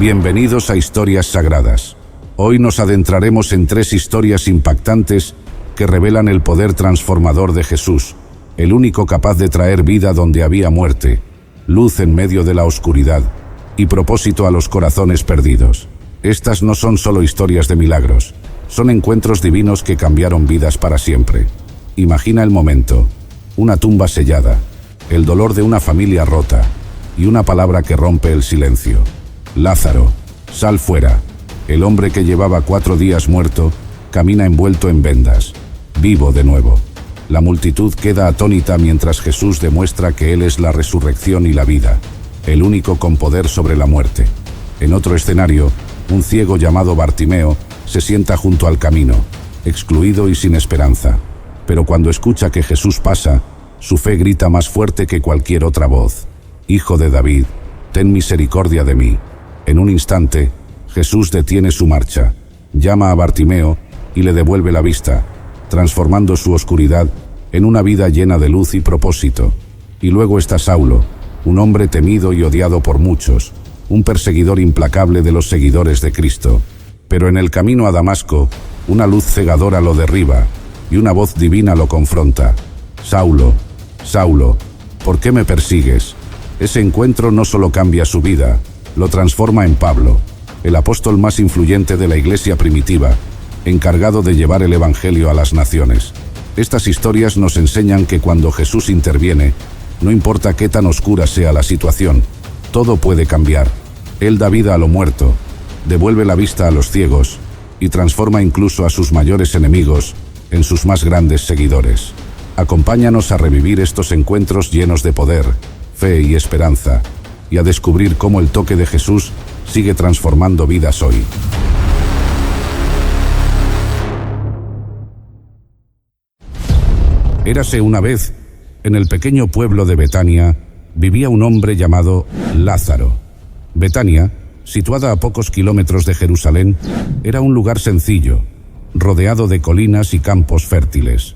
Bienvenidos a Historias Sagradas. Hoy nos adentraremos en 3 historias impactantes que revelan el poder transformador de Jesús, el único capaz de traer vida donde había muerte, luz en medio de la oscuridad y propósito a los corazones perdidos. Estas no son solo historias de milagros, son encuentros divinos que cambiaron vidas para siempre. Imagina el momento: una tumba sellada, el dolor de una familia rota y una palabra que rompe el silencio. Lázaro, sal fuera. El hombre que llevaba 4 días muerto camina envuelto en vendas, vivo de nuevo. La multitud queda atónita mientras Jesús demuestra que Él es la resurrección y la vida, el único con poder sobre la muerte. En otro escenario, un ciego llamado Bartimeo se sienta junto al camino, excluido y sin esperanza. Pero cuando escucha que Jesús pasa, su fe grita más fuerte que cualquier otra voz: Hijo de David, ten misericordia de mí. En un instante, Jesús detiene su marcha, llama a Bartimeo y le devuelve la vista, transformando su oscuridad en una vida llena de luz y propósito. Y luego está Saulo, un hombre temido y odiado por muchos, un perseguidor implacable de los seguidores de Cristo. Pero en el camino a Damasco, una luz cegadora lo derriba y una voz divina lo confronta: Saulo, Saulo, ¿por qué me persigues? Ese encuentro no solo cambia su vida, lo transforma en Pablo, el apóstol más influyente de la iglesia primitiva, encargado de llevar el evangelio a las naciones. Estas historias nos enseñan que cuando Jesús interviene, no importa qué tan oscura sea la situación, todo puede cambiar. Él da vida a lo muerto, devuelve la vista a los ciegos y transforma incluso a sus mayores enemigos en sus más grandes seguidores. Acompáñanos a revivir estos encuentros llenos de poder, fe y esperanza, y a descubrir cómo el toque de Jesús sigue transformando vidas hoy. Érase una vez, en el pequeño pueblo de Betania, vivía un hombre llamado Lázaro. Betania, situada a pocos kilómetros de Jerusalén, era un lugar sencillo, rodeado de colinas y campos fértiles.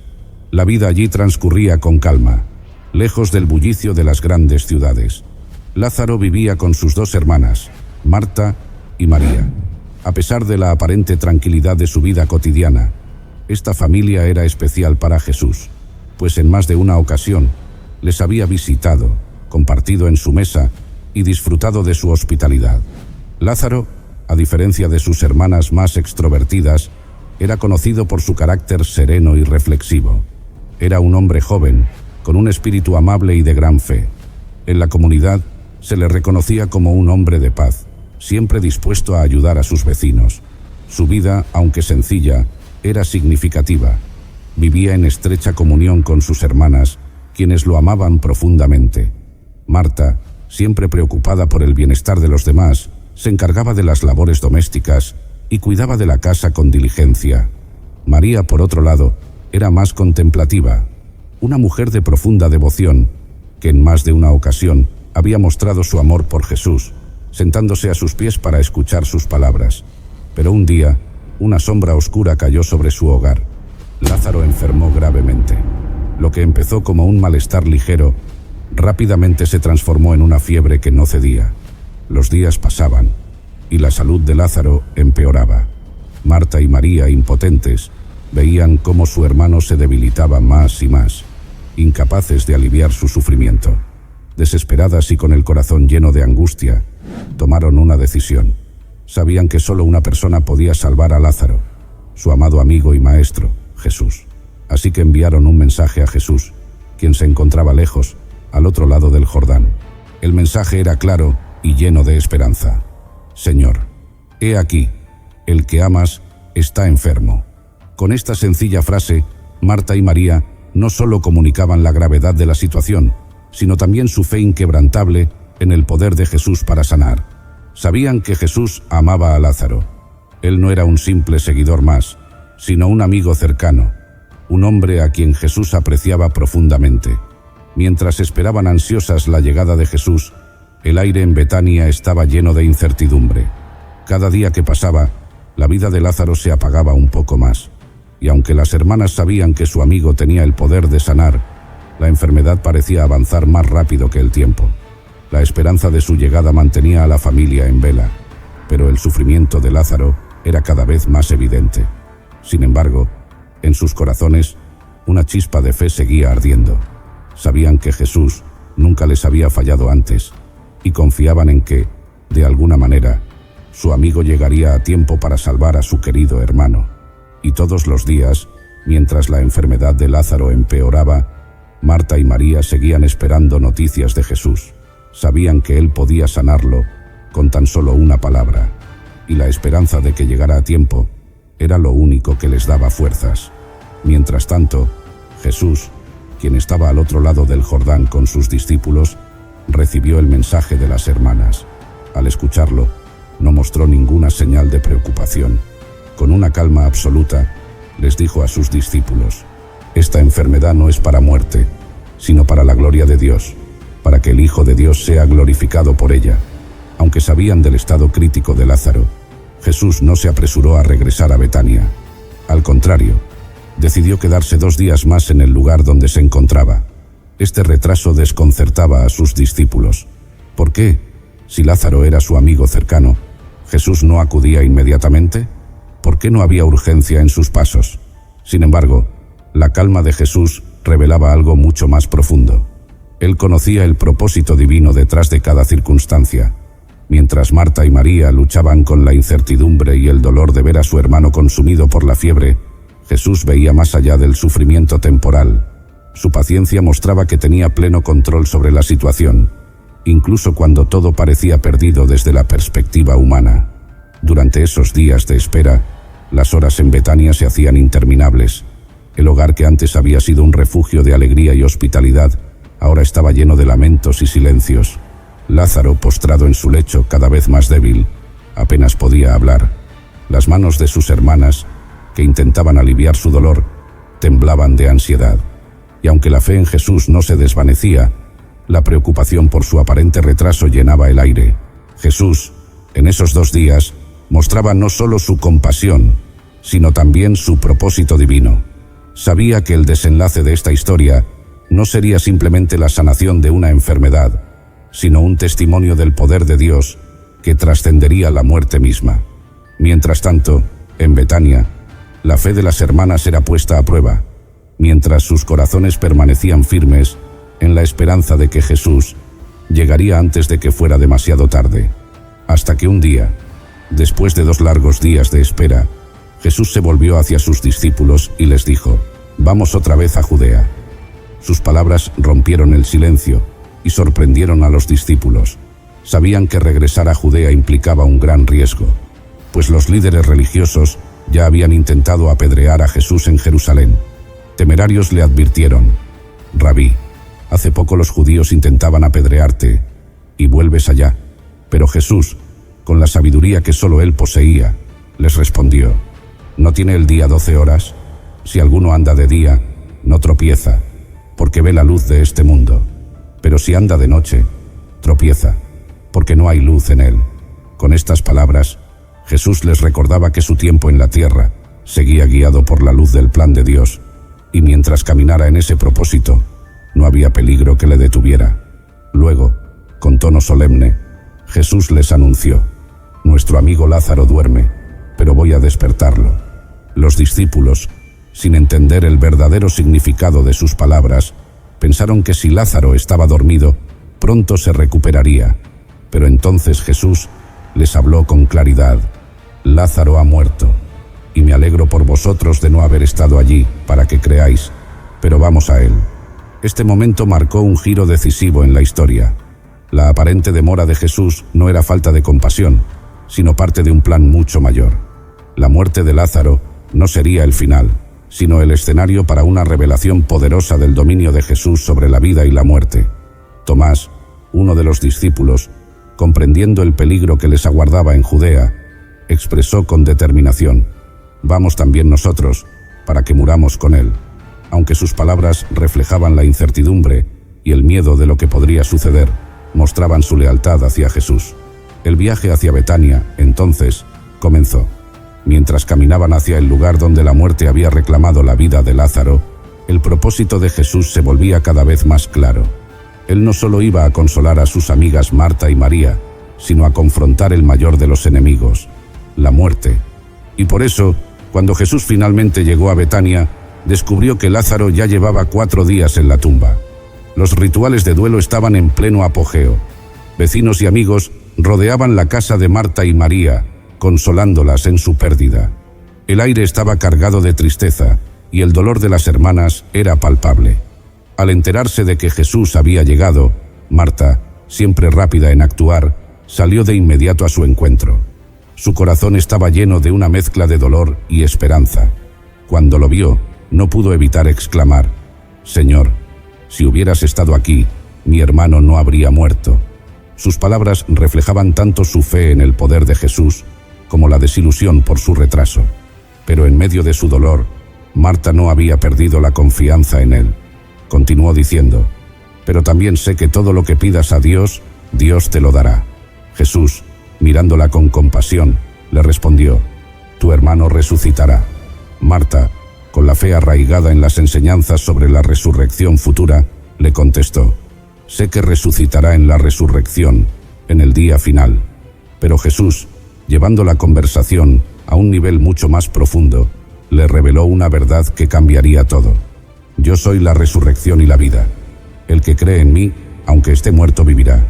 La vida allí transcurría con calma, lejos del bullicio de las grandes ciudades. Lázaro vivía con sus 2 hermanas, Marta y María. A pesar de la aparente tranquilidad de su vida cotidiana, esta familia era especial para Jesús, pues en más de una ocasión les había visitado, compartido en su mesa y disfrutado de su hospitalidad. Lázaro, a diferencia de sus hermanas más extrovertidas, era conocido por su carácter sereno y reflexivo. Era un hombre joven, con un espíritu amable y de gran fe. En la comunidad se le reconocía como un hombre de paz, siempre dispuesto a ayudar a sus vecinos. Su vida, aunque sencilla, era significativa. Vivía en estrecha comunión con sus hermanas, quienes lo amaban profundamente. Marta, siempre preocupada por el bienestar de los demás, se encargaba de las labores domésticas y cuidaba de la casa con diligencia. María, por otro lado, era más contemplativa, una mujer de profunda devoción, que en más de una ocasión había mostrado su amor por Jesús, sentándose a sus pies para escuchar sus palabras. Pero un día, una sombra oscura cayó sobre su hogar. Lázaro enfermó gravemente. Lo que empezó como un malestar ligero, rápidamente se transformó en una fiebre que no cedía. Los días pasaban, y la salud de Lázaro empeoraba. Marta y María, impotentes, veían cómo su hermano se debilitaba más y más, incapaces de aliviar su sufrimiento. Desesperadas y con el corazón lleno de angustia, tomaron una decisión. Sabían que solo una persona podía salvar a Lázaro, su amado amigo y maestro, Jesús. Así que enviaron un mensaje a Jesús, quien se encontraba lejos, al otro lado del Jordán. El mensaje era claro y lleno de esperanza. Señor, he aquí, el que amas está enfermo. Con esta sencilla frase, Marta y María no solo comunicaban la gravedad de la situación, sino también su fe inquebrantable en el poder de Jesús para sanar. Sabían que Jesús amaba a Lázaro. Él no era un simple seguidor más, sino un amigo cercano, un hombre a quien Jesús apreciaba profundamente. Mientras esperaban ansiosas la llegada de Jesús, el aire en Betania estaba lleno de incertidumbre. Cada día que pasaba, la vida de Lázaro se apagaba un poco más, y aunque las hermanas sabían que su amigo tenía el poder de sanar, la enfermedad parecía avanzar más rápido que el tiempo. La esperanza de su llegada mantenía a la familia en vela. pero el sufrimiento de Lázaro era cada vez más evidente. Sin embargo, en sus corazones, una chispa de fe seguía ardiendo. Sabían que Jesús nunca les había fallado antes y confiaban en que, de alguna manera, su amigo llegaría a tiempo para salvar a su querido hermano. Y todos los días, mientras la enfermedad de Lázaro empeoraba, Marta y María seguían esperando noticias de Jesús. Sabían que él podía sanarlo con tan solo una palabra, y la esperanza de que llegara a tiempo era lo único que les daba fuerzas. Mientras tanto, Jesús, quien estaba al otro lado del Jordán con sus discípulos, recibió el mensaje de las hermanas. Al escucharlo, no mostró ninguna señal de preocupación. Con una calma absoluta, les dijo a sus discípulos: «Esta enfermedad no es para muerte, sino para la gloria de Dios, para que el Hijo de Dios sea glorificado por ella». Aunque sabían del estado crítico de Lázaro, Jesús no se apresuró a regresar a Betania. Al contrario, decidió quedarse 2 días más en el lugar donde se encontraba. Este retraso desconcertaba a sus discípulos. ¿Por qué? Si Lázaro era su amigo cercano, ¿Jesús no acudía inmediatamente? ¿Por qué no había urgencia en sus pasos? Sin embargo, la calma de Jesús revelaba algo mucho más profundo. Él conocía el propósito divino detrás de cada circunstancia. Mientras Marta y María luchaban con la incertidumbre y el dolor de ver a su hermano consumido por la fiebre, Jesús veía más allá del sufrimiento temporal. Su paciencia mostraba que tenía pleno control sobre la situación, incluso cuando todo parecía perdido desde la perspectiva humana. Durante esos días de espera, las horas en Betania se hacían interminables. El hogar que antes había sido un refugio de alegría y hospitalidad, ahora estaba lleno de lamentos y silencios. Lázaro, postrado en su lecho, cada vez más débil, apenas podía hablar. Las manos de sus hermanas, que intentaban aliviar su dolor, temblaban de ansiedad. Y aunque la fe en Jesús no se desvanecía, la preocupación por su aparente retraso llenaba el aire. Jesús, en esos 2 días, mostraba no solo su compasión, sino también su propósito divino. Sabía que el desenlace de esta historia no sería simplemente la sanación de una enfermedad, sino un testimonio del poder de Dios que trascendería la muerte misma. Mientras tanto, en Betania, la fe de las hermanas era puesta a prueba, mientras sus corazones permanecían firmes en la esperanza de que Jesús llegaría antes de que fuera demasiado tarde. Hasta que un día, después de 2 largos días de espera, Jesús se volvió hacia sus discípulos y les dijo: «Vamos otra vez a Judea». Sus palabras rompieron el silencio y sorprendieron a los discípulos. Sabían que regresar a Judea implicaba un gran riesgo, pues los líderes religiosos ya habían intentado apedrear a Jesús en Jerusalén. Temerarios le advirtieron: «Rabí, hace poco los judíos intentaban apedrearte, y vuelves allá». Pero Jesús, con la sabiduría que solo él poseía, les respondió: «¿No tiene el día 12 horas? Si alguno anda de día, no tropieza, porque ve la luz de este mundo. Pero si anda de noche, tropieza, porque no hay luz en él». Con estas palabras, Jesús les recordaba que su tiempo en la tierra seguía guiado por la luz del plan de Dios, y mientras caminara en ese propósito, no había peligro que le detuviera. Luego, con tono solemne, Jesús les anunció: «Nuestro amigo Lázaro duerme, pero voy a despertarlo». Los discípulos, sin entender el verdadero significado de sus palabras, pensaron que si Lázaro estaba dormido, pronto se recuperaría. Pero entonces Jesús les habló con claridad: «Lázaro ha muerto, y me alegro por vosotros de no haber estado allí para que creáis, pero vamos a él». Este momento marcó un giro decisivo en la historia. La aparente demora de Jesús no era falta de compasión, sino parte de un plan mucho mayor. La muerte de Lázaro no sería el final, sino el escenario para una revelación poderosa del dominio de Jesús sobre la vida y la muerte. Tomás, uno de los discípulos, comprendiendo el peligro que les aguardaba en Judea, expresó con determinación: «Vamos también nosotros, para que muramos con él». Aunque sus palabras reflejaban la incertidumbre y el miedo de lo que podría suceder, mostraban su lealtad hacia Jesús. El viaje hacia Betania, entonces, comenzó. Mientras caminaban hacia el lugar donde la muerte había reclamado la vida de Lázaro, el propósito de Jesús se volvía cada vez más claro. Él no solo iba a consolar a sus amigas Marta y María, sino a confrontar el mayor de los enemigos, la muerte. Y por eso, cuando Jesús finalmente llegó a Betania, descubrió que Lázaro ya llevaba 4 días en la tumba. Los rituales de duelo estaban en pleno apogeo. Vecinos y amigos rodeaban la casa de Marta y María, consolándolas en su pérdida. El aire estaba cargado de tristeza y el dolor de las hermanas era palpable. Al enterarse de que Jesús había llegado, Marta, siempre rápida en actuar, salió de inmediato a su encuentro. Su corazón estaba lleno de una mezcla de dolor y esperanza. Cuando lo vio, no pudo evitar exclamar: «Señor, si hubieras estado aquí, mi hermano no habría muerto». Sus palabras reflejaban tanto su fe en el poder de Jesús como la desilusión por su retraso. Pero en medio de su dolor, Marta no había perdido la confianza en él. Continuó diciendo: «Pero también sé que todo lo que pidas a Dios, Dios te lo dará». Jesús, mirándola con compasión, le respondió: «Tu hermano resucitará». Marta, con la fe arraigada en las enseñanzas sobre la resurrección futura, le contestó: «Sé que resucitará en la resurrección, en el día final». Pero Jesús, llevando la conversación a un nivel mucho más profundo, le reveló una verdad que cambiaría todo: «Yo soy la resurrección y la vida. El que cree en mí, aunque esté muerto, vivirá.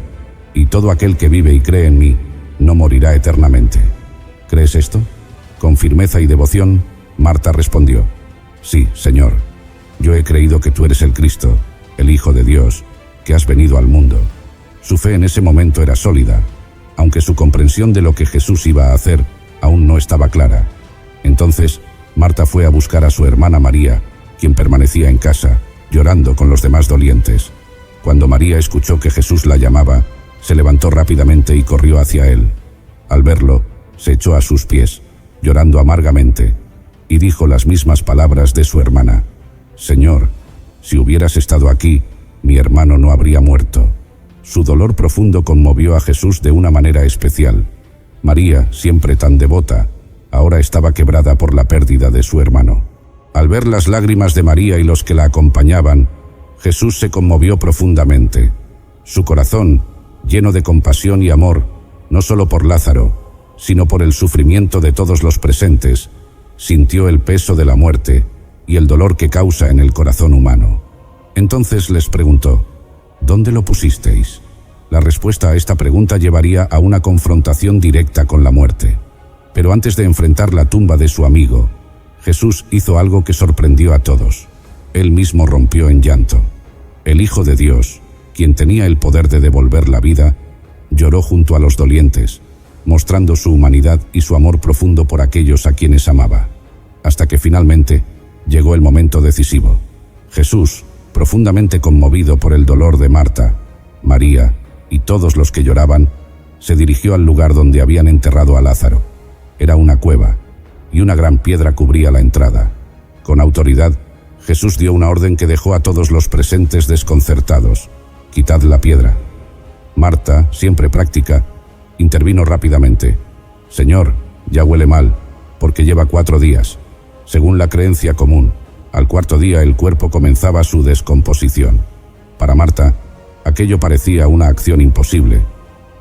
Y todo aquel que vive y cree en mí, no morirá eternamente». ¿Crees esto? Con firmeza y devoción, Marta respondió: «Sí, Señor. Yo he creído que tú eres el Cristo, el Hijo de Dios, que has venido al mundo». Su fe en ese momento era sólida, aunque su comprensión de lo que Jesús iba a hacer aún no estaba clara. Entonces, Marta fue a buscar a su hermana María, quien permanecía en casa, llorando con los demás dolientes. Cuando María escuchó que Jesús la llamaba, se levantó rápidamente y corrió hacia él. Al verlo, se echó a sus pies, llorando amargamente, y dijo las mismas palabras de su hermana: «Señor, si hubieras estado aquí, mi hermano no habría muerto». Su dolor profundo conmovió a Jesús de una manera especial. María, siempre tan devota, ahora estaba quebrada por la pérdida de su hermano. Al ver las lágrimas de María y los que la acompañaban, Jesús se conmovió profundamente. Su corazón, lleno de compasión y amor, no solo por Lázaro, sino por el sufrimiento de todos los presentes, sintió el peso de la muerte y el dolor que causa en el corazón humano. Entonces les preguntó: «¿Dónde lo pusisteis?». La respuesta a esta pregunta llevaría a una confrontación directa con la muerte. Pero antes de enfrentar la tumba de su amigo, Jesús hizo algo que sorprendió a todos. Él mismo rompió en llanto. El Hijo de Dios, quien tenía el poder de devolver la vida, lloró junto a los dolientes, mostrando su humanidad y su amor profundo por aquellos a quienes amaba. Hasta que finalmente llegó el momento decisivo. Jesús, profundamente conmovido por el dolor de Marta, María y todos los que lloraban, se dirigió al lugar donde habían enterrado a Lázaro. Era una cueva, y una gran piedra cubría la entrada. Con autoridad, Jesús dio una orden que dejó a todos los presentes desconcertados: «Quitad la piedra». Marta, siempre práctica, intervino rápidamente: «Señor, ya huele mal, porque lleva 4 días. Según la creencia común, al 4.º día el cuerpo comenzaba su descomposición». Para Marta, aquello parecía una acción imposible,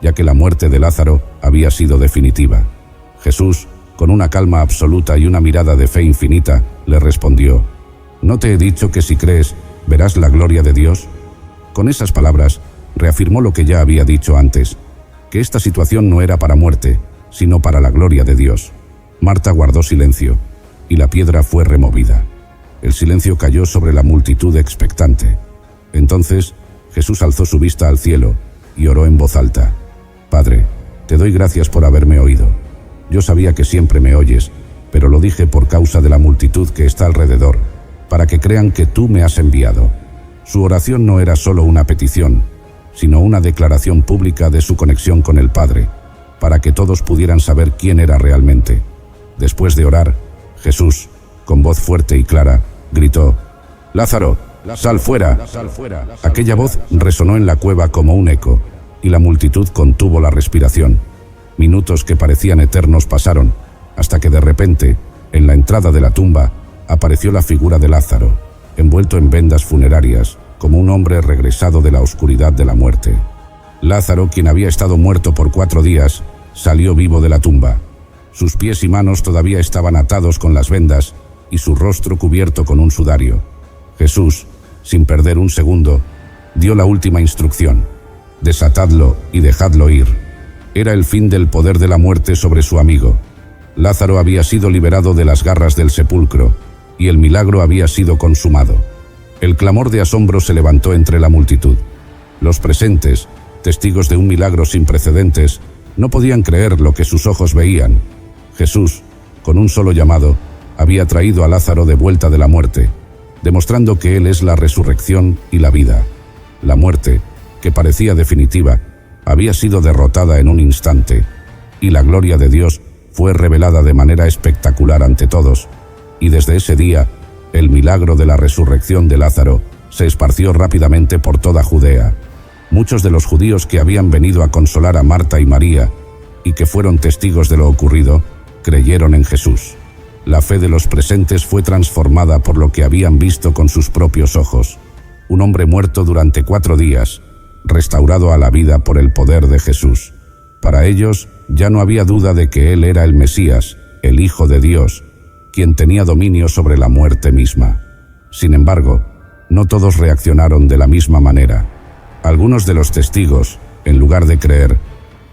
ya que la muerte de Lázaro había sido definitiva. Jesús, con una calma absoluta y una mirada de fe infinita, le respondió: «¿No te he dicho que si crees, verás la gloria de Dios?». Con esas palabras, reafirmó lo que ya había dicho antes, que esta situación no era para muerte, sino para la gloria de Dios. Marta guardó silencio, y la piedra fue removida. El silencio cayó sobre la multitud expectante. Entonces, Jesús alzó su vista al cielo y oró en voz alta: «Padre, te doy gracias por haberme oído. Yo sabía que siempre me oyes, pero lo dije por causa de la multitud que está alrededor, para que crean que tú me has enviado». Su oración no era solo una petición, sino una declaración pública de su conexión con el Padre, para que todos pudieran saber quién era realmente. Después de orar, Jesús, con voz fuerte y clara, gritó: «Lázaro, sal fuera». Aquella voz resonó en la cueva como un eco, y la multitud contuvo la respiración. Minutos que parecían eternos pasaron, hasta que de repente, en la entrada de la tumba, apareció la figura de Lázaro, envuelto en vendas funerarias, como un hombre regresado de la oscuridad de la muerte. Lázaro, quien había estado muerto por 4 días, salió vivo de la tumba. Sus pies y manos todavía estaban atados con las vendas y su rostro cubierto con un sudario. Jesús, sin perder un segundo, dio la última instrucción: desatadlo y dejadlo ir. Era el fin del poder de la muerte sobre su amigo. Lázaro había sido liberado de las garras del sepulcro y el milagro había sido consumado. El clamor de asombro se levantó entre la multitud. Los presentes, testigos de un milagro sin precedentes, no podían creer lo que sus ojos veían. Jesús, con un solo llamado, había traído a Lázaro de vuelta de la muerte, demostrando que Él es la resurrección y la vida. La muerte, que parecía definitiva, había sido derrotada en un instante, y la gloria de Dios fue revelada de manera espectacular ante todos, y desde ese día, el milagro de la resurrección de Lázaro se esparció rápidamente por toda Judea. Muchos de los judíos que habían venido a consolar a Marta y María, y que fueron testigos de lo ocurrido, creyeron en Jesús. La fe de los presentes fue transformada por lo que habían visto con sus propios ojos. Un hombre muerto durante 4 días, restaurado a la vida por el poder de Jesús. Para ellos ya no había duda de que Él era el Mesías, el Hijo de Dios, quien tenía dominio sobre la muerte misma. Sin embargo, no todos reaccionaron de la misma manera. Algunos de los testigos, en lugar de creer,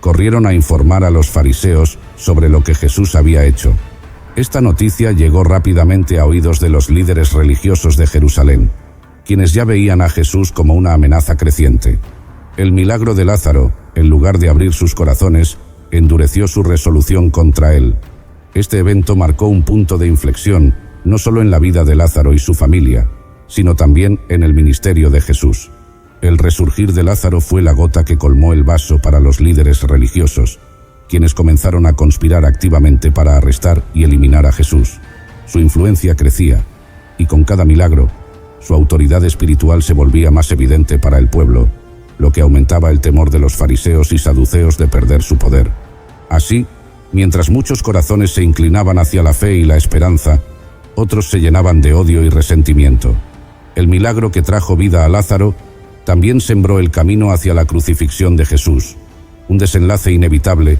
corrieron a informar a los fariseos sobre lo que Jesús había hecho. Esta noticia llegó rápidamente a oídos de los líderes religiosos de Jerusalén, quienes ya veían a Jesús como una amenaza creciente. El milagro de Lázaro, en lugar de abrir sus corazones, endureció su resolución contra él. Este evento marcó un punto de inflexión, no solo en la vida de Lázaro y su familia, sino también en el ministerio de Jesús. El resurgir de Lázaro fue la gota que colmó el vaso para los líderes religiosos, quienes comenzaron a conspirar activamente para arrestar y eliminar a Jesús. Su influencia crecía, y con cada milagro, su autoridad espiritual se volvía más evidente para el pueblo, lo que aumentaba el temor de los fariseos y saduceos de perder su poder. Así, mientras muchos corazones se inclinaban hacia la fe y la esperanza, otros se llenaban de odio y resentimiento. El milagro que trajo vida a Lázaro también sembró el camino hacia la crucifixión de Jesús, un desenlace inevitable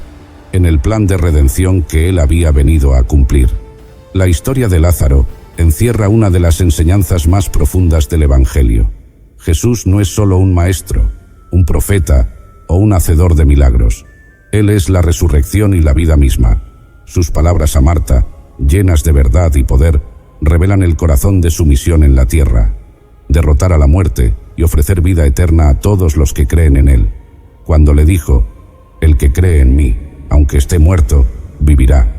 en el plan de redención que Él había venido a cumplir. La historia de Lázaro encierra una de las enseñanzas más profundas del Evangelio. Jesús no es solo un maestro, un profeta o un hacedor de milagros. Él es la resurrección y la vida misma. Sus palabras a Marta, llenas de verdad y poder, revelan el corazón de su misión en la tierra: derrotar a la muerte y ofrecer vida eterna a todos los que creen en Él. Cuando le dijo: «El que cree en mí, aunque esté muerto, vivirá»,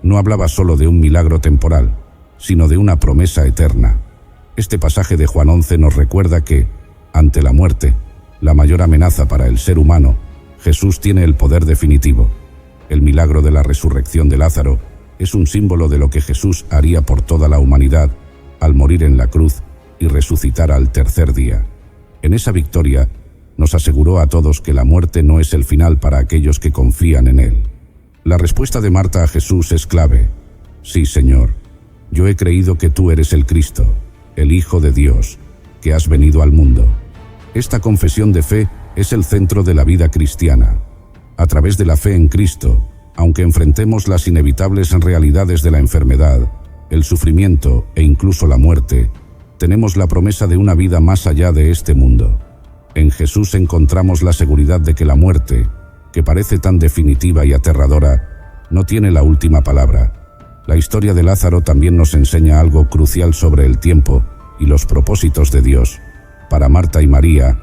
no hablaba solo de un milagro temporal, sino de una promesa eterna. Este pasaje de Juan 11 nos recuerda que, ante la muerte, la mayor amenaza para el ser humano, Jesús tiene el poder definitivo. El milagro de la resurrección de Lázaro es un símbolo de lo que Jesús haría por toda la humanidad al morir en la cruz y resucitar al tercer día. En esa victoria, nos aseguró a todos que la muerte no es el final para aquellos que confían en Él. La respuesta de Marta a Jesús es clave: «Sí, Señor, yo he creído que tú eres el Cristo, el Hijo de Dios, que has venido al mundo». Esta confesión de fe es el centro de la vida cristiana. A través de la fe en Cristo, aunque enfrentemos las inevitables realidades de la enfermedad, el sufrimiento e incluso la muerte, tenemos la promesa de una vida más allá de este mundo. En Jesús encontramos la seguridad de que la muerte, que parece tan definitiva y aterradora, no tiene la última palabra. La historia de Lázaro también nos enseña algo crucial sobre el tiempo y los propósitos de Dios. Para Marta y María,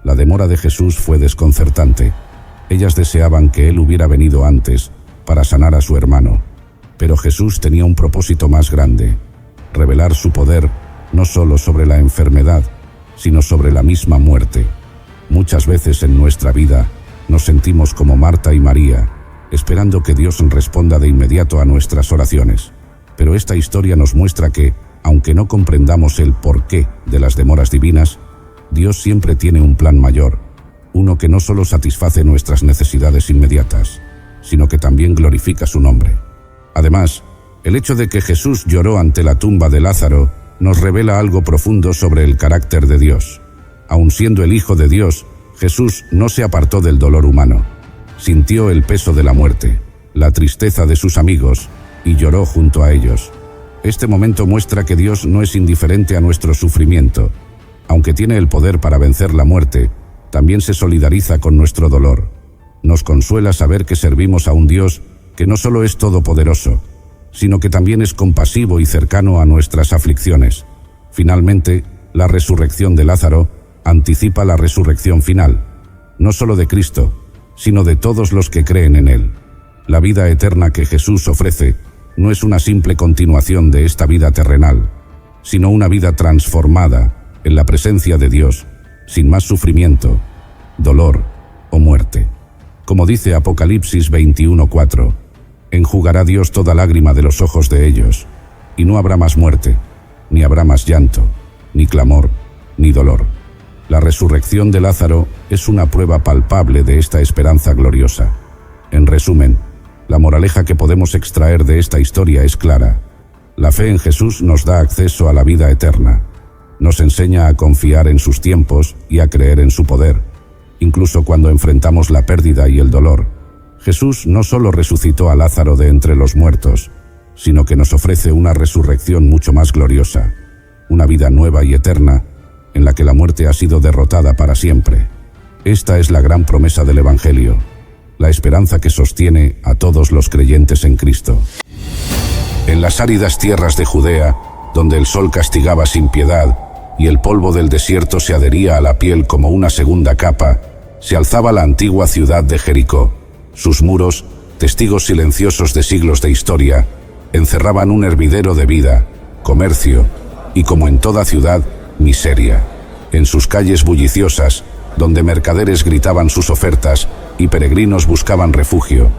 la demora de Jesús fue desconcertante. Ellas deseaban que Él hubiera venido antes para sanar a su hermano. Pero Jesús tenía un propósito más grande: revelar su poder no solo sobre la enfermedad, sino sobre la misma muerte. Muchas veces en nuestra vida nos sentimos como Marta y María, esperando que Dios responda de inmediato a nuestras oraciones. Pero esta historia nos muestra que, aunque no comprendamos el porqué de las demoras divinas, Dios siempre tiene un plan mayor, uno que no solo satisface nuestras necesidades inmediatas, sino que también glorifica su nombre. Además, el hecho de que Jesús lloró ante la tumba de Lázaro nos revela algo profundo sobre el carácter de Dios. Aun siendo el Hijo de Dios, Jesús no se apartó del dolor humano. Sintió el peso de la muerte, la tristeza de sus amigos, y lloró junto a ellos. Este momento muestra que Dios no es indiferente a nuestro sufrimiento. Aunque tiene el poder para vencer la muerte, también se solidariza con nuestro dolor. Nos consuela saber que servimos a un Dios que no solo es todopoderoso, sino que también es compasivo y cercano a nuestras aflicciones. Finalmente, la resurrección de Lázaro anticipa la resurrección final, no solo de Cristo, sino de todos los que creen en Él. La vida eterna que Jesús ofrece no es una simple continuación de esta vida terrenal, sino una vida transformada en la presencia de Dios, sin más sufrimiento, dolor o muerte. Como dice Apocalipsis 21:4, enjugará Dios toda lágrima de los ojos de ellos, y no habrá más muerte, ni habrá más llanto, ni clamor, ni dolor. La resurrección de Lázaro es una prueba palpable de esta esperanza gloriosa. En resumen, la moraleja que podemos extraer de esta historia es clara. La fe en Jesús nos da acceso a la vida eterna. Nos enseña a confiar en sus tiempos y a creer en su poder, incluso cuando enfrentamos la pérdida y el dolor. Jesús no solo resucitó a Lázaro de entre los muertos, sino que nos ofrece una resurrección mucho más gloriosa, una vida nueva y eterna, en la que la muerte ha sido derrotada para siempre. Esta es la gran promesa del Evangelio, la esperanza que sostiene a todos los creyentes en Cristo. En las áridas tierras de Judea, donde el sol castigaba sin piedad y el polvo del desierto se adhería a la piel como una segunda capa, se alzaba la antigua ciudad de Jericó. Sus muros, testigos silenciosos de siglos de historia, encerraban un hervidero de vida, comercio y, como en toda ciudad, miseria. En sus calles bulliciosas, donde mercaderes gritaban sus ofertas y peregrinos buscaban refugio,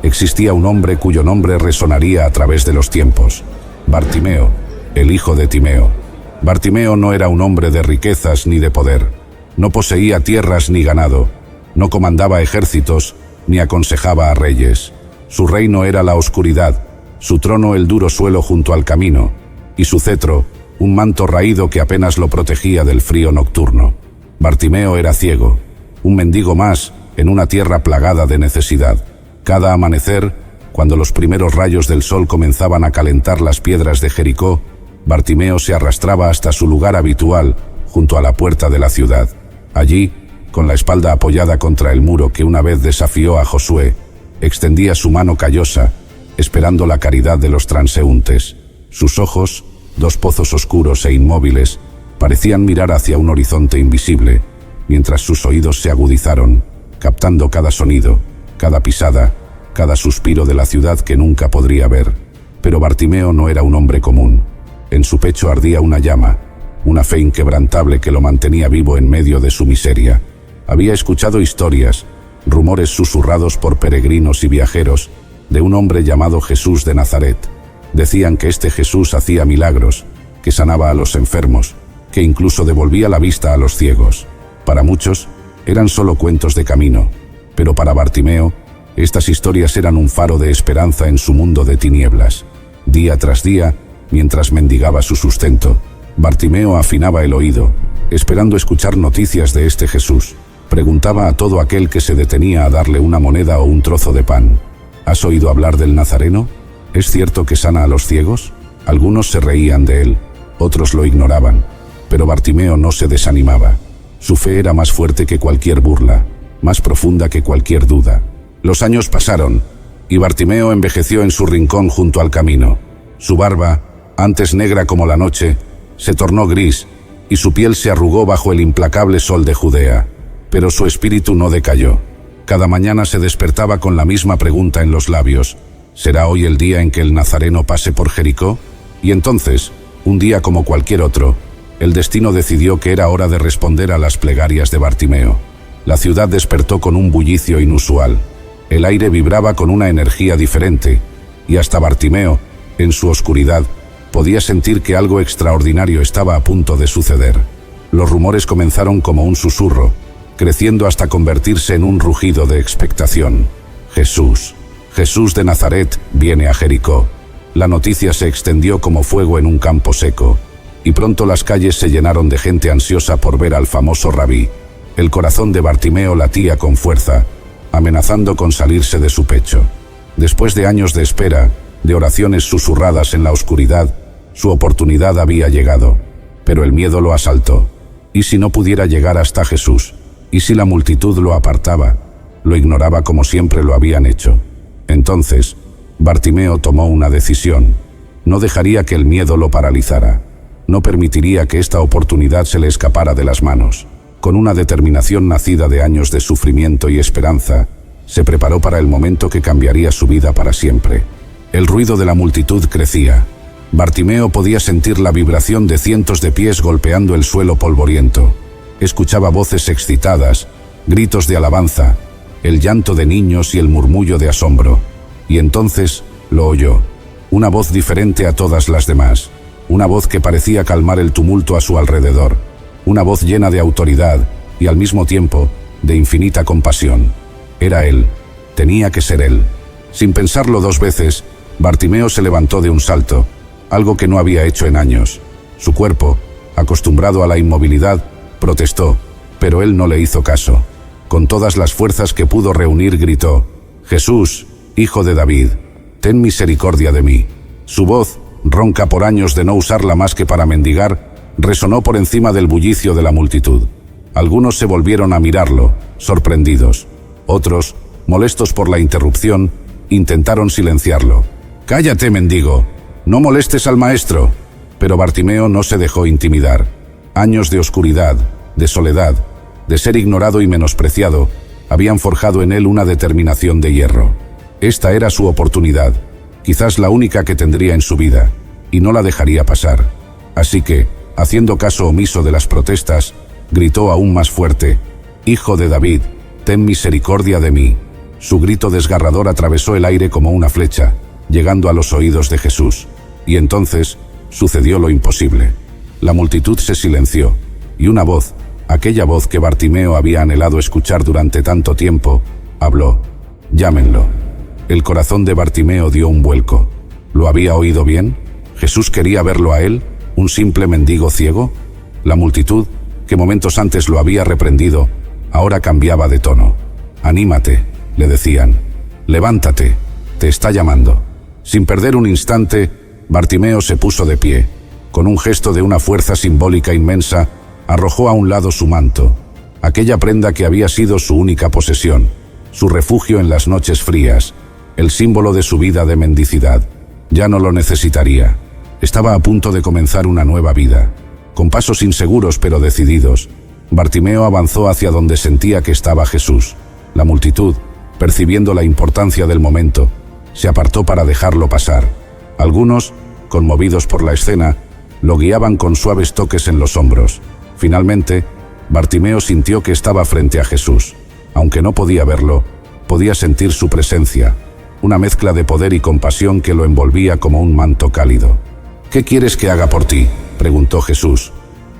existía un hombre cuyo nombre resonaría a través de los tiempos: Bartimeo, el hijo de Timeo. Bartimeo no era un hombre de riquezas ni de poder. No poseía tierras ni ganado. No comandaba ejércitos ni aconsejaba a reyes. Su reino era la oscuridad, su trono el duro suelo junto al camino, y su cetro un manto raído que apenas lo protegía del frío nocturno. Bartimeo era ciego, un mendigo más en una tierra plagada de necesidad. Cada amanecer, cuando los primeros rayos del sol comenzaban a calentar las piedras de Jericó, Bartimeo se arrastraba hasta su lugar habitual, junto a la puerta de la ciudad. Allí, con la espalda apoyada contra el muro que una vez desafió a Josué, extendía su mano callosa, esperando la caridad de los transeúntes. Sus ojos, dos pozos oscuros e inmóviles, parecían mirar hacia un horizonte invisible, mientras sus oídos se agudizaron, captando cada sonido, cada pisada, cada suspiro de la ciudad que nunca podría ver. Pero Bartimeo no era un hombre común. En su pecho ardía una llama, una fe inquebrantable que lo mantenía vivo en medio de su miseria. Había escuchado historias, rumores susurrados por peregrinos y viajeros, de un hombre llamado Jesús de Nazaret. Decían que este Jesús hacía milagros, que sanaba a los enfermos, que incluso devolvía la vista a los ciegos. Para muchos, eran solo cuentos de camino, pero para Bartimeo, estas historias eran un faro de esperanza en su mundo de tinieblas. Día tras día, mientras mendigaba su sustento, Bartimeo afinaba el oído, esperando escuchar noticias de este Jesús. Preguntaba a todo aquel que se detenía a darle una moneda o un trozo de pan: ¿has oído hablar del Nazareno? ¿Es cierto que sana a los ciegos? Algunos se reían de él, otros lo ignoraban, pero Bartimeo no se desanimaba. Su fe era más fuerte que cualquier burla, más profunda que cualquier duda. Los años pasaron, y Bartimeo envejeció en su rincón junto al camino. Su barba, antes negra como la noche, se tornó gris, y su piel se arrugó bajo el implacable sol de Judea. Pero su espíritu no decayó. Cada mañana se despertaba con la misma pregunta en los labios: ¿será hoy el día en que el Nazareno pase por Jericó? Y entonces, un día como cualquier otro, el destino decidió que era hora de responder a las plegarias de Bartimeo. La ciudad despertó con un bullicio inusual. El aire vibraba con una energía diferente, y hasta Bartimeo, en su oscuridad, podía sentir que algo extraordinario estaba a punto de suceder. Los rumores comenzaron como un susurro, creciendo hasta convertirse en un rugido de expectación. Jesús de Nazaret viene a Jericó. La noticia se extendió como fuego en un campo seco, y pronto las calles se llenaron de gente ansiosa por ver al famoso rabí. El corazón de Bartimeo latía con fuerza, amenazando con salirse de su pecho. Después de años de espera, de oraciones susurradas en la oscuridad, su oportunidad había llegado. Pero el miedo lo asaltó. ¿Y si no pudiera llegar hasta Jesús? ¿Y si la multitud lo apartaba? Lo ignoraba como siempre lo habían hecho. Entonces, Bartimeo tomó una decisión. No dejaría que el miedo lo paralizara. No permitiría que esta oportunidad se le escapara de las manos. Con una determinación nacida de años de sufrimiento y esperanza, se preparó para el momento que cambiaría su vida para siempre. El ruido de la multitud crecía. Bartimeo podía sentir la vibración de cientos de pies golpeando el suelo polvoriento. Escuchaba voces excitadas, gritos de alabanza, el llanto de niños y el murmullo de asombro. Y entonces lo oyó. Una voz diferente a todas las demás. Una voz que parecía calmar el tumulto a su alrededor. Una voz llena de autoridad y al mismo tiempo de infinita compasión. Era él. Tenía que ser él. Sin pensarlo dos veces, Bartimeo se levantó de un salto, algo que no había hecho en años. Su cuerpo, acostumbrado a la inmovilidad, protestó, pero él no le hizo caso. Con todas las fuerzas que pudo reunir gritó: «Jesús, Hijo de David, ten misericordia de mí». Su voz, ronca por años de no usarla más que para mendigar, resonó por encima del bullicio de la multitud. Algunos se volvieron a mirarlo, sorprendidos. Otros, molestos por la interrupción, intentaron silenciarlo. «Cállate, mendigo, no molestes al maestro». Pero Bartimeo no se dejó intimidar. Años de oscuridad, de soledad, de ser ignorado y menospreciado, habían forjado en él una determinación de hierro. Esta era su oportunidad, quizás la única que tendría en su vida, y no la dejaría pasar. Así que, haciendo caso omiso de las protestas, gritó aún más fuerte: «Hijo de David, ten misericordia de mí». Su grito desgarrador atravesó el aire como una flecha, llegando a los oídos de Jesús. Y entonces sucedió lo imposible. La multitud se silenció, y una voz, aquella voz que Bartimeo había anhelado escuchar durante tanto tiempo, habló: «Llámenlo». El corazón de Bartimeo dio un vuelco. ¿Lo había oído bien? ¿Jesús quería verlo a él, un simple mendigo ciego? La multitud, que momentos antes lo había reprendido, ahora cambiaba de tono. «Anímate», le decían. «Levántate, te está llamando». Sin perder un instante, Bartimeo se puso de pie. Con un gesto de una fuerza simbólica inmensa, arrojó a un lado su manto, aquella prenda que había sido su única posesión, su refugio en las noches frías, el símbolo de su vida de mendicidad. Ya no lo necesitaría. Estaba a punto de comenzar una nueva vida. Con pasos inseguros pero decididos, Bartimeo avanzó hacia donde sentía que estaba Jesús. La multitud, percibiendo la importancia del momento, se apartó para dejarlo pasar. Algunos, conmovidos por la escena, lo guiaban con suaves toques en los hombros. Finalmente, Bartimeo sintió que estaba frente a Jesús. Aunque no podía verlo, podía sentir su presencia, una mezcla de poder y compasión que lo envolvía como un manto cálido. «¿Qué quieres que haga por ti?», preguntó Jesús,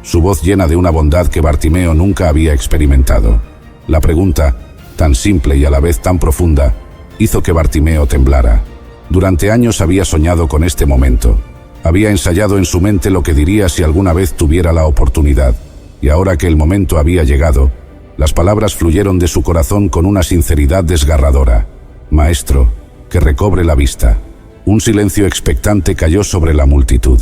su voz llena de una bondad que Bartimeo nunca había experimentado. La pregunta, tan simple y a la vez tan profunda, hizo que Bartimeo temblara. Durante años había soñado con este momento. Había ensayado en su mente lo que diría si alguna vez tuviera la oportunidad. Y ahora que el momento había llegado, las palabras fluyeron de su corazón con una sinceridad desgarradora. «Maestro, que recobre la vista». Un silencio expectante cayó sobre la multitud.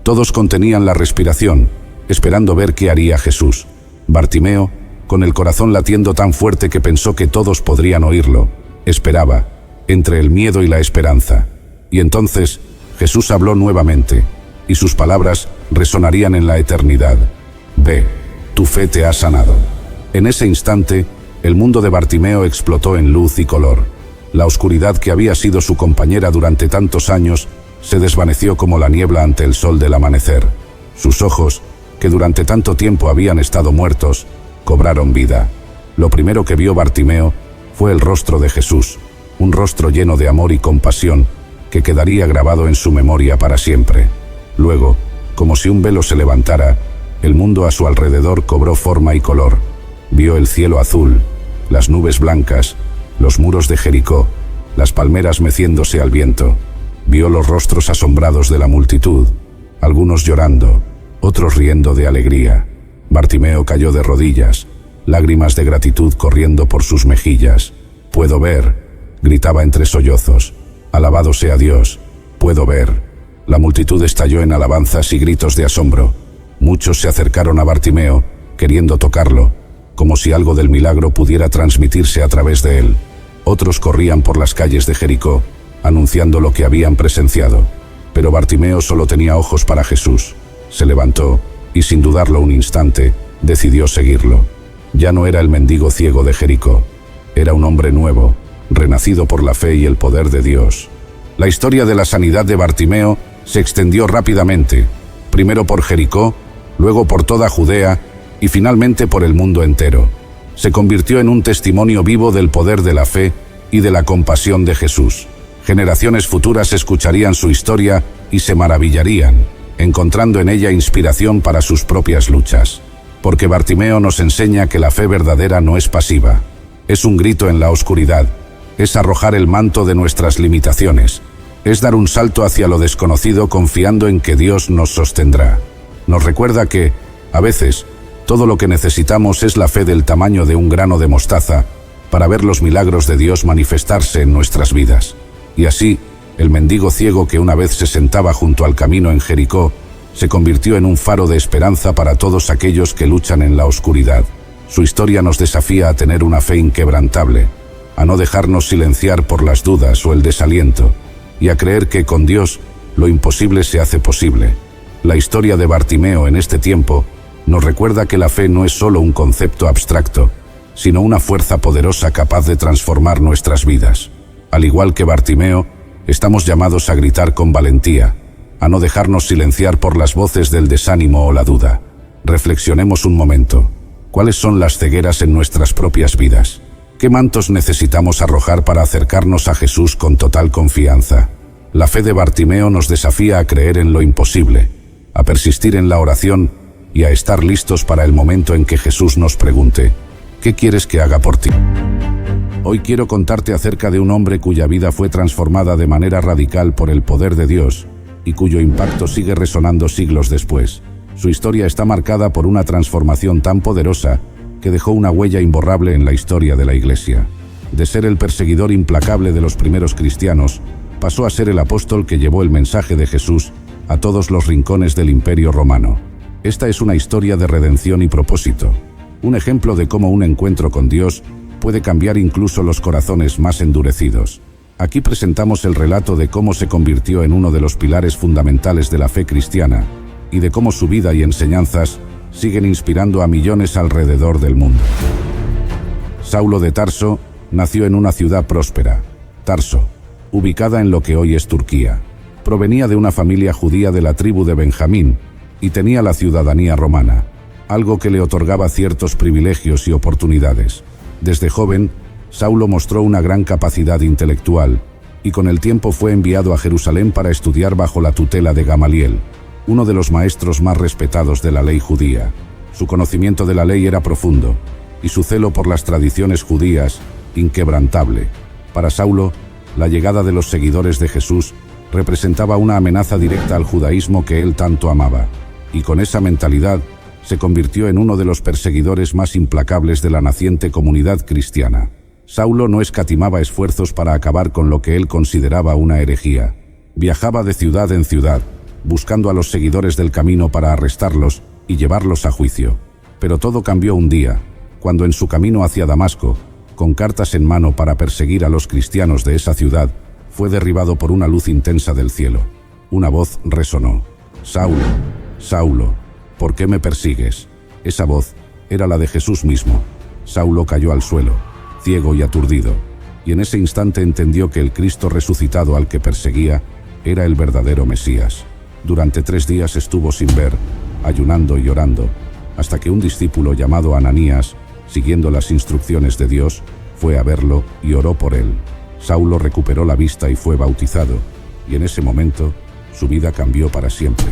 Todos contenían la respiración, esperando ver qué haría Jesús. Bartimeo, con el corazón latiendo tan fuerte que pensó que todos podrían oírlo, esperaba, entre el miedo y la esperanza. Y entonces Jesús habló nuevamente, y sus palabras resonarían en la eternidad. «Ve, tu fe te ha sanado». En ese instante, el mundo de Bartimeo explotó en luz y color. La oscuridad que había sido su compañera durante tantos años se desvaneció como la niebla ante el sol del amanecer. Sus ojos, que durante tanto tiempo habían estado muertos, cobraron vida. Lo primero que vio Bartimeo fue el rostro de Jesús, un rostro lleno de amor y compasión que quedaría grabado en su memoria para siempre. Luego, como si un velo se levantara, el mundo a su alrededor cobró forma y color. Vio el cielo azul, las nubes blancas, los muros de Jericó, las palmeras meciéndose al viento. Vio los rostros asombrados de la multitud, algunos llorando, otros riendo de alegría. Bartimeo cayó de rodillas. lágrimas de gratitud corriendo por sus mejillas. «Puedo ver», gritaba entre sollozos. «Alabado sea Dios, puedo ver». La multitud estalló en alabanzas y gritos de asombro. Muchos se acercaron a Bartimeo, queriendo tocarlo, como si algo del milagro pudiera transmitirse a través de él. Otros corrían por las calles de Jericó, anunciando lo que habían presenciado. Pero Bartimeo solo tenía ojos para Jesús. Se levantó y, sin dudarlo un instante, decidió seguirlo. Ya no era el mendigo ciego de Jericó. Era un hombre nuevo, renacido por la fe y el poder de Dios. La historia de la sanidad de Bartimeo se extendió rápidamente, primero por Jericó, luego por toda Judea y finalmente por el mundo entero. Se convirtió en un testimonio vivo del poder de la fe y de la compasión de Jesús. Generaciones futuras escucharían su historia y se maravillarían, encontrando en ella inspiración para sus propias luchas. Porque Bartimeo nos enseña que la fe verdadera no es pasiva. Es un grito en la oscuridad, es arrojar el manto de nuestras limitaciones, es dar un salto hacia lo desconocido confiando en que Dios nos sostendrá. Nos recuerda que, a veces, todo lo que necesitamos es la fe del tamaño de un grano de mostaza para ver los milagros de Dios manifestarse en nuestras vidas. Y así, el mendigo ciego que una vez se sentaba junto al camino en Jericó, se convirtió en un faro de esperanza para todos aquellos que luchan en la oscuridad. Su historia nos desafía a tener una fe inquebrantable, a no dejarnos silenciar por las dudas o el desaliento, y a creer que con Dios lo imposible se hace posible. La historia de Bartimeo en este tiempo nos recuerda que la fe no es solo un concepto abstracto, sino una fuerza poderosa capaz de transformar nuestras vidas. Al igual que Bartimeo, estamos llamados a gritar con valentía, a no dejarnos silenciar por las voces del desánimo o la duda. Reflexionemos un momento. ¿Cuáles son las cegueras en nuestras propias vidas? ¿Qué mantos necesitamos arrojar para acercarnos a Jesús con total confianza? La fe de Bartimeo nos desafía a creer en lo imposible, a persistir en la oración y a estar listos para el momento en que Jesús nos pregunte: ¿qué quieres que haga por ti? Hoy quiero contarte acerca de un hombre cuya vida fue transformada de manera radical por el poder de Dios y cuyo impacto sigue resonando siglos después. Su historia está marcada por una transformación tan poderosa que dejó una huella imborrable en la historia de la Iglesia. De ser el perseguidor implacable de los primeros cristianos, pasó a ser el apóstol que llevó el mensaje de Jesús a todos los rincones del Imperio Romano. Esta es una historia de redención y propósito, un ejemplo de cómo un encuentro con Dios puede cambiar incluso los corazones más endurecidos. Aquí presentamos el relato de cómo se convirtió en uno de los pilares fundamentales de la fe cristiana y de cómo su vida y enseñanzas siguen inspirando a millones alrededor del mundo. Saulo de Tarso nació en una ciudad próspera, Tarso, ubicada en lo que hoy es Turquía. Provenía de una familia judía de la tribu de Benjamín y tenía la ciudadanía romana, algo que le otorgaba ciertos privilegios y oportunidades. Desde joven, Saulo mostró una gran capacidad intelectual y con el tiempo fue enviado a Jerusalén para estudiar bajo la tutela de Gamaliel, uno de los maestros más respetados de la ley judía. Su conocimiento de la ley era profundo y su celo por las tradiciones judías inquebrantable. Para Saulo, la llegada de los seguidores de Jesús representaba una amenaza directa al judaísmo que él tanto amaba, y con esa mentalidad se convirtió en uno de los perseguidores más implacables de la naciente comunidad cristiana. Saulo no escatimaba esfuerzos para acabar con lo que él consideraba una herejía. Viajaba de ciudad en ciudad, buscando a los seguidores del camino para arrestarlos y llevarlos a juicio. Pero todo cambió un día, cuando en su camino hacia Damasco, con cartas en mano para perseguir a los cristianos de esa ciudad, fue derribado por una luz intensa del cielo. Una voz resonó: «Saulo, Saulo, ¿por qué me persigues?». Esa voz era la de Jesús mismo. Saulo cayó al suelo, ciego y aturdido, y en ese instante entendió que el Cristo resucitado al que perseguía era el verdadero Mesías. Durante 3 días estuvo sin ver, ayunando y orando, hasta que un discípulo llamado Ananías, siguiendo las instrucciones de Dios, fue a verlo y oró por él. Saulo recuperó la vista y fue bautizado, y en ese momento su vida cambió para siempre.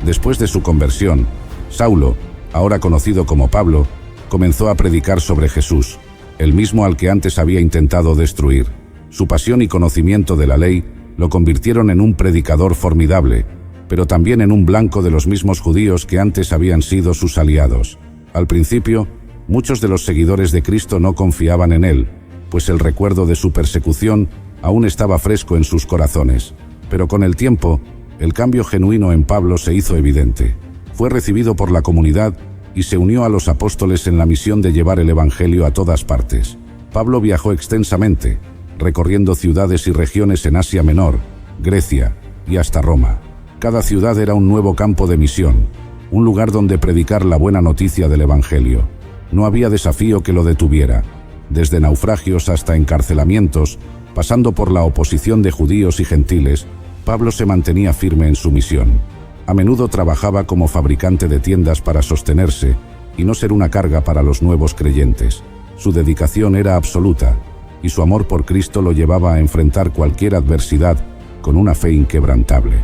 Después de su conversión, Saulo, ahora conocido como Pablo, comenzó a predicar sobre Jesús, el mismo al que antes había intentado destruir. Su pasión y conocimiento de la ley lo convirtieron en un predicador formidable, pero también en un blanco de los mismos judíos que antes habían sido sus aliados. Al principio, Muchos de los seguidores de Cristo no confiaban en él, pues el recuerdo de su persecución aún estaba fresco en sus corazones. Pero con el tiempo, el cambio genuino en Pablo se hizo evidente. Fue recibido por la comunidad y se unió a los apóstoles en la misión de llevar el Evangelio a todas partes. Pablo viajó extensamente, recorriendo ciudades y regiones en Asia Menor, Grecia y hasta Roma. Cada ciudad era un nuevo campo de misión, un lugar donde predicar la buena noticia del Evangelio. No había desafío que lo detuviera, desde naufragios hasta encarcelamientos, pasando por la oposición de judíos y gentiles. Pablo se mantenía firme en su misión. A menudo trabajaba como fabricante de tiendas para sostenerse y no ser una carga para los nuevos creyentes. Su dedicación era absoluta, y su amor por Cristo lo llevaba a enfrentar cualquier adversidad con una fe inquebrantable.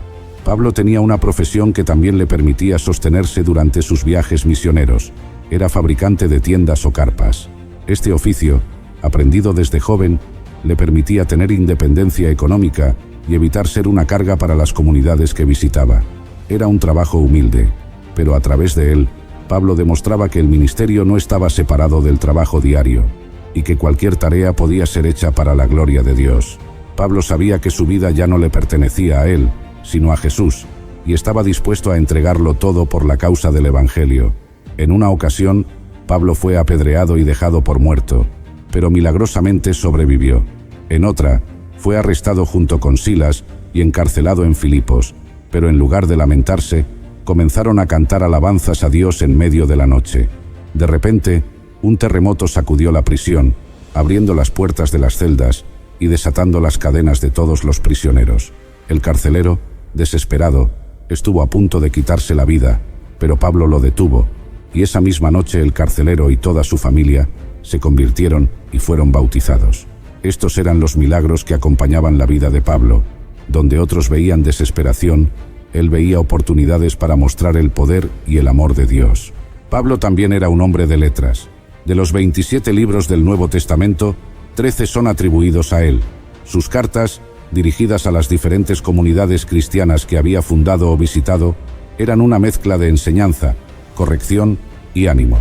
Pablo tenía una profesión que también le permitía sostenerse durante sus viajes misioneros. Era fabricante de tiendas o carpas. Este oficio, aprendido desde joven, le permitía tener independencia económica y evitar ser una carga para las comunidades que visitaba. Era un trabajo humilde, pero a través de él, Pablo demostraba que el ministerio no estaba separado del trabajo diario, y que cualquier tarea podía ser hecha para la gloria de Dios. Pablo sabía que su vida ya no le pertenecía a él, sino a Jesús, y estaba dispuesto a entregarlo todo por la causa del Evangelio. En una ocasión, Pablo fue apedreado y dejado por muerto, pero milagrosamente sobrevivió. En otra, fue arrestado junto con Silas y encarcelado en Filipos, pero en lugar de lamentarse, comenzaron a cantar alabanzas a Dios en medio de la noche. De repente, un terremoto sacudió la prisión, abriendo las puertas de las celdas y desatando las cadenas de todos los prisioneros. El carcelero, desesperado, estuvo a punto de quitarse la vida, pero Pablo lo detuvo, y esa misma noche el carcelero y toda su familia se convirtieron y fueron bautizados. Estos eran los milagros que acompañaban la vida de Pablo. Donde otros veían desesperación, él veía oportunidades para mostrar el poder y el amor de Dios. Pablo también era un hombre de letras. De los 27 libros del Nuevo Testamento, 13 son atribuidos a él. Sus cartas, dirigidas a las diferentes comunidades cristianas que había fundado o visitado, eran una mezcla de enseñanza, corrección y ánimo.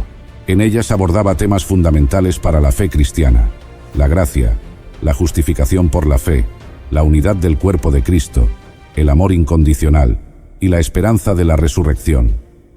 En ellas abordaba temas fundamentales para la fe cristiana: la gracia, la justificación por la fe, la unidad del cuerpo de Cristo, el amor incondicional y la esperanza de la resurrección.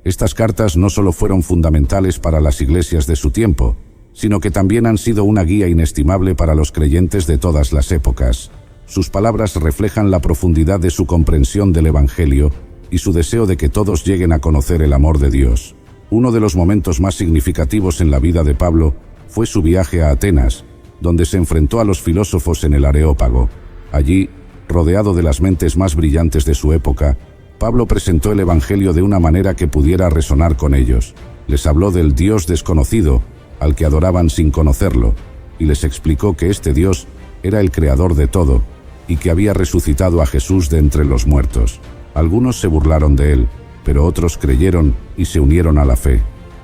Estas cartas no solo fueron fundamentales para las iglesias de su tiempo, sino que también han sido una guía inestimable para los creyentes de todas las épocas. Sus palabras reflejan la profundidad de su comprensión del Evangelio y su deseo de que todos lleguen a conocer el amor de Dios. Uno de los momentos más significativos en la vida de Pablo fue su viaje a Atenas, donde se enfrentó a los filósofos en el Areópago. Allí, rodeado de las mentes más brillantes de su época, Pablo presentó el Evangelio de una manera que pudiera resonar con ellos. Les habló del Dios desconocido, al que adoraban sin conocerlo, y les explicó que este Dios era el creador de todo, y que había resucitado a Jesús de entre los muertos. Algunos se burlaron de él, pero otros creyeron y se unieron a la fe.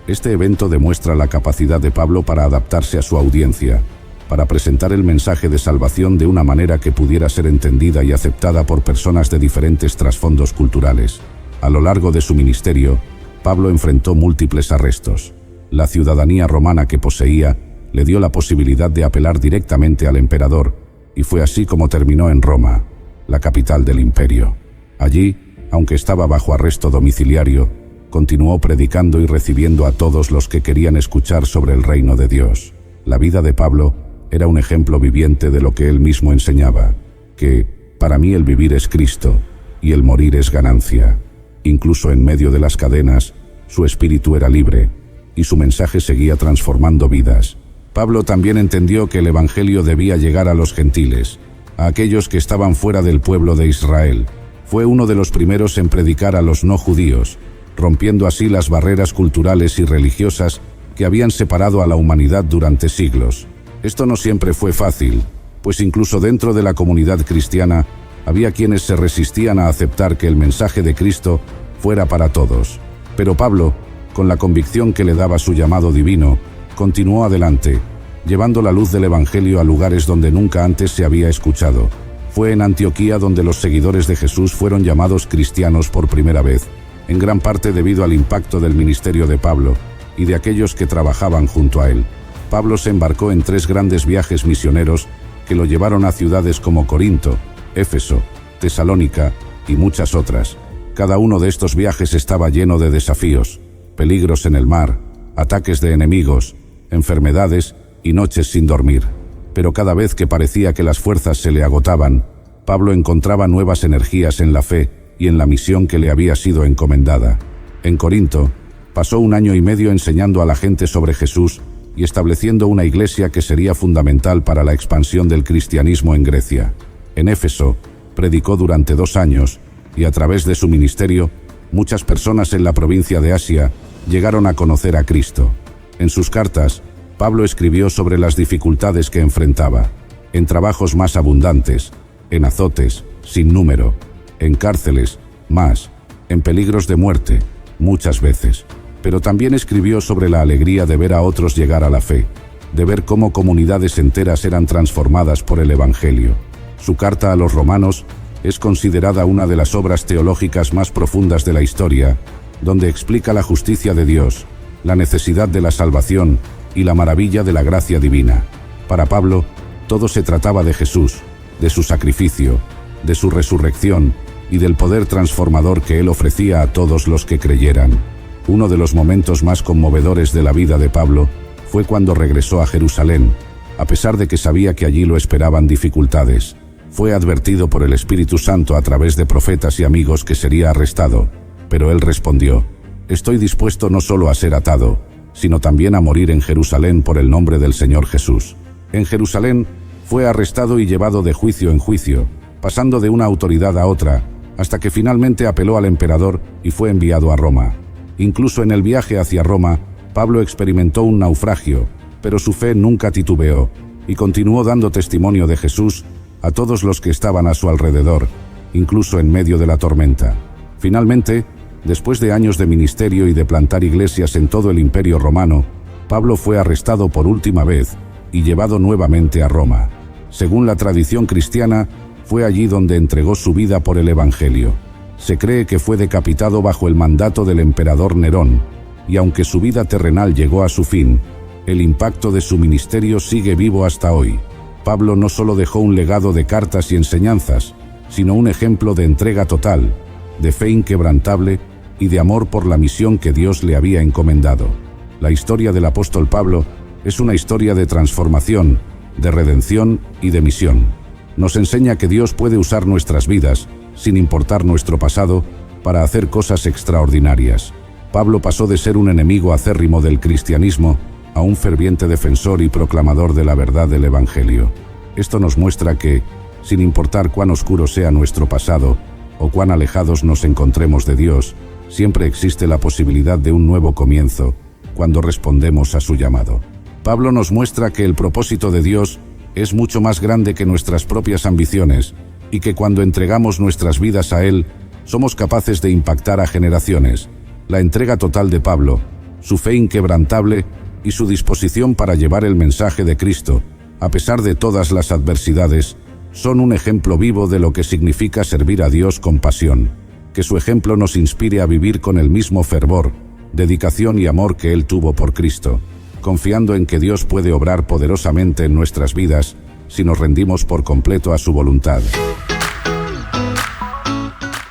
Este evento demuestra la capacidad de Pablo para adaptarse a su audiencia, para presentar el mensaje de salvación de una manera que pudiera ser entendida y aceptada por personas de diferentes trasfondos culturales. A lo largo de su ministerio, Pablo enfrentó múltiples arrestos. La ciudadanía romana que poseía le dio la posibilidad de apelar directamente al emperador, y fue así como terminó en Roma, la capital del imperio. Allí, aunque estaba bajo arresto domiciliario, continuó predicando y recibiendo a todos los que querían escuchar sobre el reino de Dios. La vida de Pablo era un ejemplo viviente de lo que él mismo enseñaba, que para mí el vivir es Cristo y el morir es ganancia. Incluso en medio de las cadenas, su espíritu era libre y su mensaje seguía transformando vidas. Pablo también entendió que el Evangelio debía llegar a los gentiles, a aquellos que estaban fuera del pueblo de Israel. Fue uno de los primeros en predicar a los no judíos, rompiendo así las barreras culturales y religiosas que habían separado a la humanidad durante siglos. Esto no siempre fue fácil, pues incluso dentro de la comunidad cristiana había quienes se resistían a aceptar que el mensaje de Cristo fuera para todos. Pero Pablo, con la convicción que le daba su llamado divino, continuó adelante, llevando la luz del Evangelio a lugares donde nunca antes se había escuchado. Fue en Antioquía donde los seguidores de Jesús fueron llamados cristianos por primera vez, en gran parte debido al impacto del ministerio de Pablo, y de aquellos que trabajaban junto a él. Pablo se embarcó en 3 grandes viajes misioneros que lo llevaron a ciudades como Corinto, Éfeso, Tesalónica y muchas otras. Cada uno de estos viajes estaba lleno de desafíos, peligros en el mar, ataques de enemigos, enfermedades y noches sin dormir. Pero cada vez que parecía que las fuerzas se le agotaban, Pablo encontraba nuevas energías en la fe y en la misión que le había sido encomendada. En Corinto, pasó 1 año y medio enseñando a la gente sobre Jesús y estableciendo una iglesia que sería fundamental para la expansión del cristianismo en Grecia. En Éfeso, predicó durante 2 años y a través de su ministerio, muchas personas en la provincia de Asia llegaron a conocer a Cristo. En sus cartas, Pablo escribió sobre las dificultades que enfrentaba, en trabajos más abundantes, en azotes, sin número, en cárceles, más, en peligros de muerte, muchas veces. Pero también escribió sobre la alegría de ver a otros llegar a la fe, de ver cómo comunidades enteras eran transformadas por el Evangelio. Su carta a los romanos es considerada una de las obras teológicas más profundas de la historia, donde explica la justicia de Dios, la necesidad de la salvación y la maravilla de la gracia divina. Para Pablo, todo se trataba de Jesús, de su sacrificio, de su resurrección y del poder transformador que él ofrecía a todos los que creyeran. Uno de los momentos más conmovedores de la vida de Pablo fue cuando regresó a Jerusalén, a pesar de que sabía que allí lo esperaban dificultades. Fue advertido por el Espíritu Santo a través de profetas y amigos que sería arrestado, pero él respondió: «Estoy dispuesto no solo a ser atado, sino también a morir en Jerusalén por el nombre del Señor Jesús». En Jerusalén fue arrestado y llevado de juicio en juicio, pasando de una autoridad a otra, hasta que finalmente apeló al emperador y fue enviado a Roma. Incluso en el viaje hacia Roma, Pablo experimentó un naufragio, pero su fe nunca titubeó, y continuó dando testimonio de Jesús a todos los que estaban a su alrededor, incluso en medio de la tormenta. Finalmente, después de años de ministerio y de plantar iglesias en todo el Imperio Romano, Pablo fue arrestado por última vez y llevado nuevamente a Roma. Según la tradición cristiana, fue allí donde entregó su vida por el Evangelio. Se cree que fue decapitado bajo el mandato del emperador Nerón, y aunque su vida terrenal llegó a su fin, el impacto de su ministerio sigue vivo hasta hoy. Pablo no solo dejó un legado de cartas y enseñanzas, sino un ejemplo de entrega total, de fe inquebrantable y de amor por la misión que Dios le había encomendado. La historia del apóstol Pablo es una historia de transformación, de redención y de misión. Nos enseña que Dios puede usar nuestras vidas, sin importar nuestro pasado, para hacer cosas extraordinarias. Pablo pasó de ser un enemigo acérrimo del cristianismo a un ferviente defensor y proclamador de la verdad del Evangelio. Esto nos muestra que, sin importar cuán oscuro sea nuestro pasado o cuán alejados nos encontremos de Dios, siempre existe la posibilidad de un nuevo comienzo cuando respondemos a su llamado. Pablo nos muestra que el propósito de Dios es mucho más grande que nuestras propias ambiciones y que cuando entregamos nuestras vidas a Él, somos capaces de impactar a generaciones. La entrega total de Pablo, su fe inquebrantable y su disposición para llevar el mensaje de Cristo, a pesar de todas las adversidades, son un ejemplo vivo de lo que significa servir a Dios con pasión. Que su ejemplo nos inspire a vivir con el mismo fervor, dedicación y amor que Él tuvo por Cristo, confiando en que Dios puede obrar poderosamente en nuestras vidas si nos rendimos por completo a su voluntad.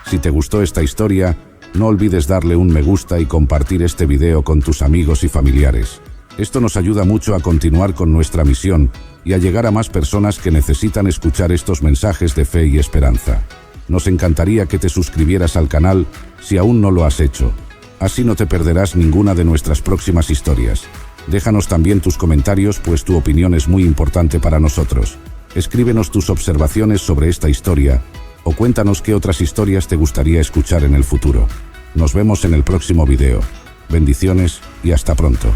Si te gustó esta historia, no olvides darle un me gusta y compartir este video con tus amigos y familiares. Esto nos ayuda mucho a continuar con nuestra misión y a llegar a más personas que necesitan escuchar estos mensajes de fe y esperanza. Nos encantaría que te suscribieras al canal si aún no lo has hecho. Así no te perderás ninguna de nuestras próximas historias. Déjanos también tus comentarios, pues tu opinión es muy importante para nosotros. Escríbenos tus observaciones sobre esta historia o cuéntanos qué otras historias te gustaría escuchar en el futuro. Nos vemos en el próximo video. Bendiciones y hasta pronto.